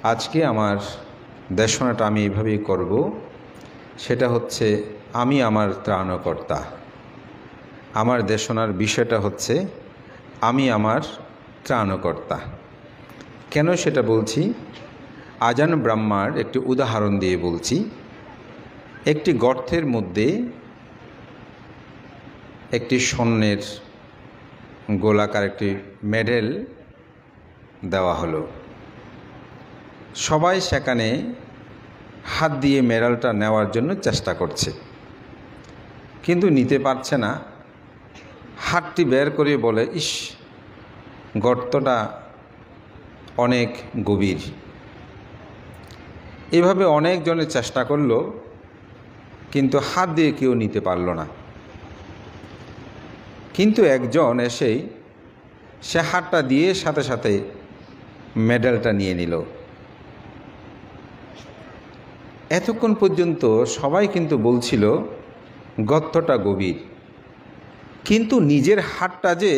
আজকে আমার দেশনাটা আমি এইভাবেই করব, সেটা হচ্ছে আমি আমার ত্রাণকর্তা। আমার দেশনার বিষয়টা হচ্ছে আমি আমার ত্রাণকর্তা। কেন সেটা বলছি? আজান ব্রাহ্মার একটি উদাহরণ দিয়ে বলছি। একটি গর্তের মধ্যে একটি স্বর্ণের গোলাকার একটি মেডেল দেওয়া হলো। সবাই সেখানে হাত দিয়ে মেডেলটা নেওয়ার জন্য চেষ্টা করছে, কিন্তু নিতে পারছে না। হাতটি বের করে বলে, ইস, গর্তটা অনেক গভীর। এভাবে অনেকজনে চেষ্টা করলো, কিন্তু হাত দিয়ে কেউ নিতে পারল না। কিন্তু একজন এসেই সে হাতটা দিয়ে সাথে সাথে মেডেলটা নিয়ে নিল। এতক্ষণ পর্যন্ত সবাই কিন্তু বলছিল গর্তটা গভীর, কিন্তু নিজের হাতটা যে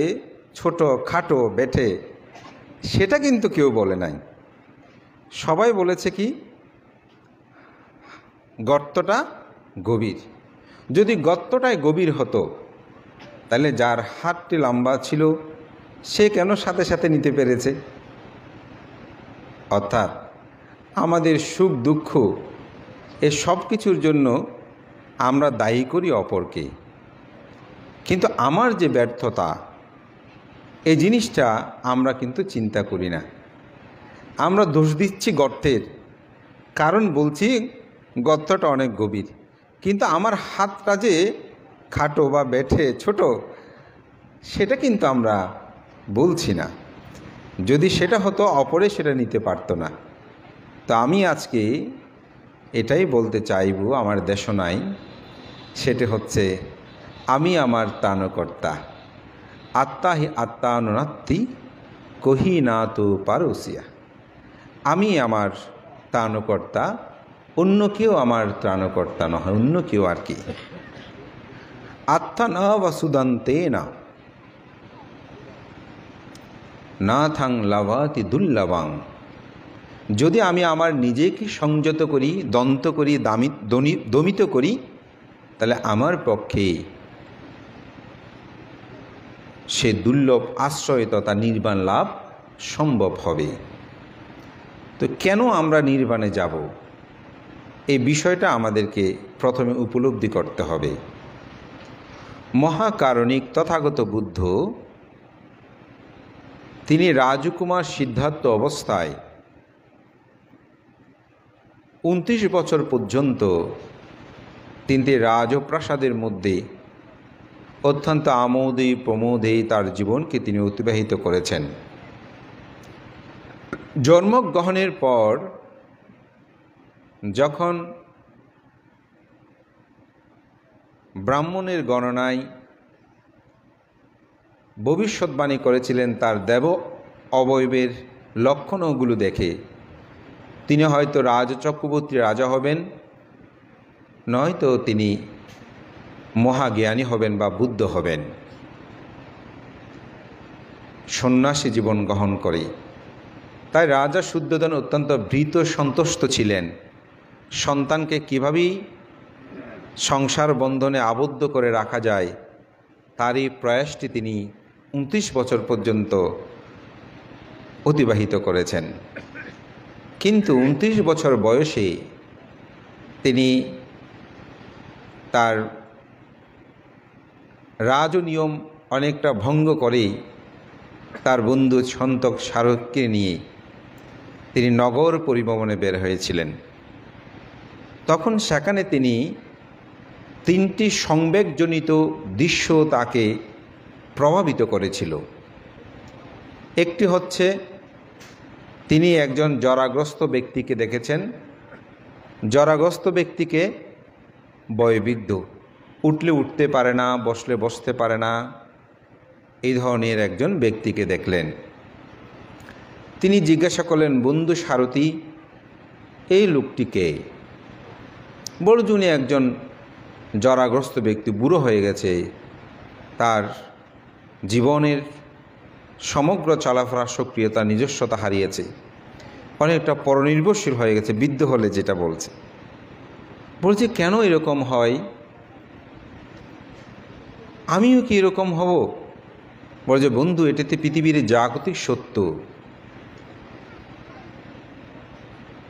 ছোট খাটো বেঠে সেটা কিন্তু কেউ বলে নাই। সবাই বলেছে কি, গর্তটা গভীর। যদি গর্তটাই গভীর হতো তাহলে যার হাতটি লম্বা ছিল সে কেন সাথে সাথে নিতে পেরেছে? অর্থাৎ আমাদের সুখ দুঃখ এ সব কিছুর জন্য আমরা দায়ী করি অপরকে, কিন্তু আমার যে ব্যর্থতা এই জিনিসটা আমরা কিন্তু চিন্তা করি না। আমরা দোষ দিচ্ছি গর্তের, কারণ বলছি গর্তটা অনেক গভীর, কিন্তু আমার হাতটা যে খাটো বা বেঠে ছোট সেটা কিন্তু আমরা বলছি না। যদি সেটা হতো অপরে সেটা নিতে পারতো না। তো আমি আজকে এটাই বলতে চাইব আমার দেশনায়, সেটা হচ্ছে আমি আমার ত্রাণকর্তা। আত্মা হি আত্মানুনাত্তি কহি না তো পারসিয়া। আমি আমার ত্রাণকর্তা, অন্য কেউ আমার ত্রাণকর্তা নয়, অন্য কেউ আর কি। আত্মা না বাসুদান্তে না থাং লাভাতি দুর্লভাং। যদি আমি আমার নিজেকে সংযত করি, দন্ত করি, দমিত করি, তাহলে আমার পক্ষে সে দুর্লভ আশ্রয় তথা নির্বাণ লাভ সম্ভব হবে। তো কেন আমরা নির্বাণে যাব, এই বিষয়টা আমাদেরকে প্রথমে উপলব্ধি করতে হবে। মহাকারণিক তথাগত বুদ্ধ তিনি রাজকুমার সিদ্ধার্থ অবস্থায় 29 বছর পর্যন্ত তিনি রাজপ্রাসাদের মধ্যে অত্যন্ত আমোদে প্রমোদে তার জীবনকে তিনি অতিবাহিত করেছেন। জন্মগ্রহণের পর যখন ব্রাহ্মণের গণনায় ভবিষ্যৎবাণী করেছিলেন তার দেব অবয়বের লক্ষণগুলো দেখে তিনি হয়তো রাজচক্রবর্তী রাজা হবেন, নয়তো তিনি মহাজ্ঞানী হবেন বা বুদ্ধ হবেন। সন্ন্যাসী জীবন গ্রহণ করে। তাই রাজা শুদ্ধোধন অত্যন্ত ভীত সন্তুষ্ট ছিলেন। সন্তানকে কীভাবেই সংসার বন্ধনে আবদ্ধ করে রাখা যায় তারই প্রয়াসটি তিনি 29 বছর পর্যন্ত অতিবাহিত করেছেন। কিন্তু 29 বছর বয়সে তিনি তার রাজনিয়ম অনেকটা ভঙ্গ করে তার বন্ধু সন্তক শারদকে নিয়ে তিনি নগর পরিভ্রমণে বের হয়েছিলেন। তখন সেখানে তিনি 3টি সংবেগজনিত দৃশ্য তাকে প্রভাবিত করেছিল। একটি হচ্ছে তিনি একজন জরাগ্রস্ত ব্যক্তিকে দেখেছেন। জরাগ্রস্ত ব্যক্তিকে বয়োবৃদ্ধ, উঠলে উঠতে পারে না, বসলে বসতে পারে না, এই ধরনের একজন ব্যক্তিকে দেখলেন। তিনি জিজ্ঞাসা করলেন, বন্ধু সারথি, এই লোকটিকে? বড়জুনি একজন জরাগ্রস্ত ব্যক্তি, বুড়ো হয়ে গেছে, তার জীবনের সমগ্র চলাফেরার সক্রিয়তা নিজস্বতা হারিয়েছে। অনেকটা পরনির্ভরশীল হয়ে গেছে, বৃদ্ধ হলে যেটা বলছে কেন এরকম হয়, আমিও কি এরকম হব? বলছে বন্ধু, এটাতে পৃথিবীর জাগতিক সত্য,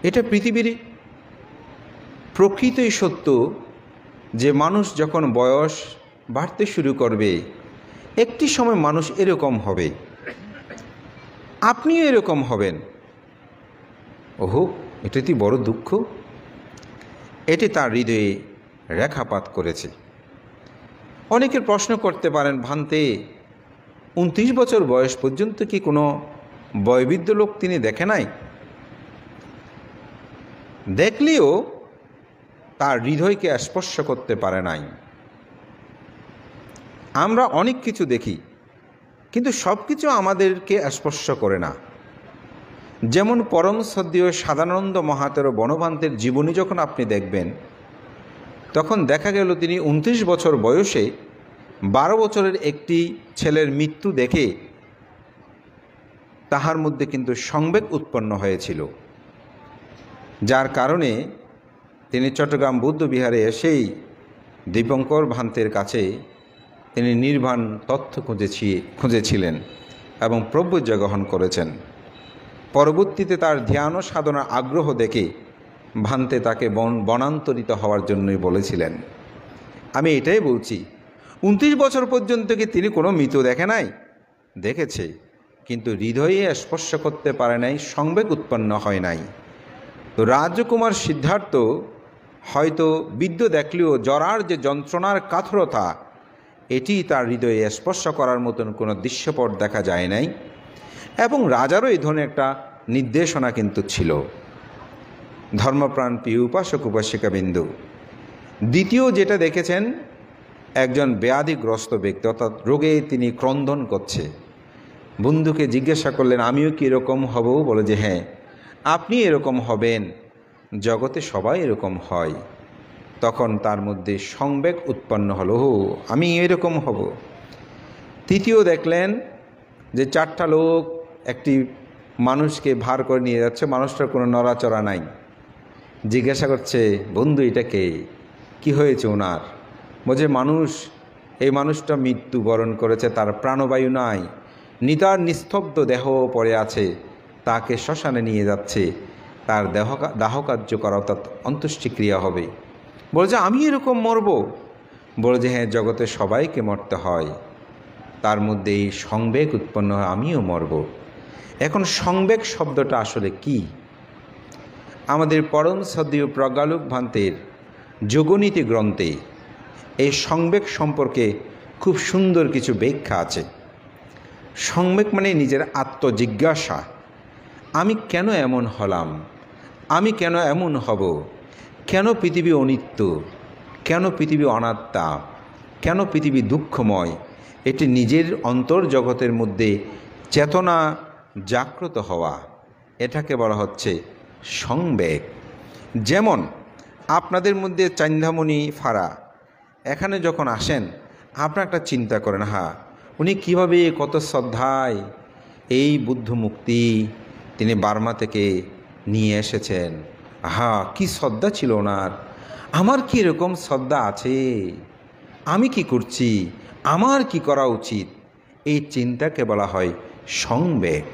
এটা পৃথিবীর প্রকৃতই সত্য যে মানুষ যখন বয়স বাড়তে শুরু করবে একটি সময় মানুষ এরকম হবে, আপনিও এরকম হবেন। ওহো, এটাতে বড় দুঃখ। এটি তার হৃদয়ে রেখাপাত করেছে। অনেকের প্রশ্ন করতে পারেন, ভান্তে 29 বছর বয়স পর্যন্ত কি কোনো বয়োবৃদ্ধ লোক তিনি দেখে নাই? দেখলেও তার হৃদয়কে স্পর্শ করতে পারে নাই। আমরা অনেক কিছু দেখি, কিন্তু সব কিছু আমাদেরকে স্পর্শ করে না। যেমন পরম শ্রদ্ধেয় সাদানন্দ মহাতের বনভান্তের জীবনী যখন আপনি দেখবেন, তখন দেখা গেল তিনি 29 বছর বয়সে 12 বছরের একটি ছেলের মৃত্যু দেখে তাহার মধ্যে কিন্তু সংবেগ উৎপন্ন হয়েছিল, যার কারণে তিনি চট্টগ্রাম বৌদ্ধ বিহারে এসেই দীপঙ্কর ভান্তের কাছে তিনি নির্বাণ তথ্য খুঁজেছিলেন এবং প্রব্রজ্য গ্রহণ করেছেন। পরবর্তীতে তার ধ্যান ও সাধনার আগ্রহ দেখে ভান্তে তাকে বনান্তরিত হওয়ার জন্যই বলেছিলেন। আমি এটাই বলছি, 29 বছর পর্যন্ত কি তিনি কোনো মৃত দেখে নাই? দেখেছে, কিন্তু হৃদয়ে স্পর্শ করতে পারে নাই, সংবেগ উৎপন্ন হয় নাই। তো রাজকুমার সিদ্ধার্থ হয়তো বৃদ্ধ দেখলেও জরার যে যন্ত্রণার কাতরতা, এটি তার হৃদয়ে স্পর্শ করার মতন কোনো দৃশ্যপট দেখা যায় নাই। এবং রাজারও এই ধরনের একটা নির্দেশনা কিন্তু ছিল। ধর্মপ্রাণ প্রিয় উপাসক উপাসিকাবিন্দু, দ্বিতীয় যেটা দেখেছেন, একজন ব্যাধিগ্রস্ত ব্যক্তি, অর্থাৎ রোগে তিনি ক্রন্দন করছে। বন্ধুকে জিজ্ঞাসা করলেন, আমিও কি এরকম হব? বলে যে হ্যাঁ, আপনি এরকম হবেন, জগতে সবাই এরকম হয়। তখন তার মধ্যে সংবেগ উৎপন্ন হলো, আমি এরকম হব। তৃতীয় দেখলেন যে 4টা লোক একটি মানুষকে ভার করে নিয়ে যাচ্ছে, মানুষটার কোনো নড়াচড়া নাই। জিজ্ঞাসা করছে, বন্ধু এটা কে, কী হয়েছে ওনার? বলছে এই মানুষটা মৃত্যুবরণ করেছে, তার প্রাণবায়ু নাই, নিতার নিস্তব্ধ দেহ পড়ে আছে, তাকে শ্মশানে নিয়ে যাচ্ছে, তার দাহকার্য করা, অর্থাৎ অন্ত্যেষ্টিক্রিয়া হবে। বলছে আমি এরকম মরব? বলছে হ্যাঁ, জগতে সবাইকে মরতে হয়, তার মধ্যে এই সংবেগ উৎপন্ন হয়, আমিও মরব। এখন সংবেগ শব্দটা আসলে কি? আমাদের পরম শ্রদ্ধেয় প্রজ্ঞালোক ভান্তের যোগনীতি গ্রন্থে এই সংবেগ সম্পর্কে খুব সুন্দর কিছু ব্যাখ্যা আছে। সংবেগ মানে নিজের আত্মজিজ্ঞাসা, আমি কেন এমন হলাম, আমি কেন এমন হব, কেন পৃথিবী অনিত্য, কেন পৃথিবী অনাত্মা, কেন পৃথিবী দুঃখময়। এটি নিজের অন্তর্জগতের মধ্যে চেতনা জাগ্রত হওয়া, এটাকে বলা হচ্ছে সংবেগ। যেমন আপনাদের মধ্যে চান্দামণি ফাড়া এখানে যখন আসেন, আপনারা একটা চিন্তা করেন, উনি কীভাবে কত শ্রদ্ধায় এই বুদ্ধ মুক্তি তিনি বার্মা থেকে নিয়ে এসেছেন, কি শ্রদ্ধা ছিল ওনার, আমার কি এরকম শ্রদ্ধা আছে, আমি কি করছি, আমার কি করা উচিত, এই চিন্তাকে বলা হয় সংবেগ।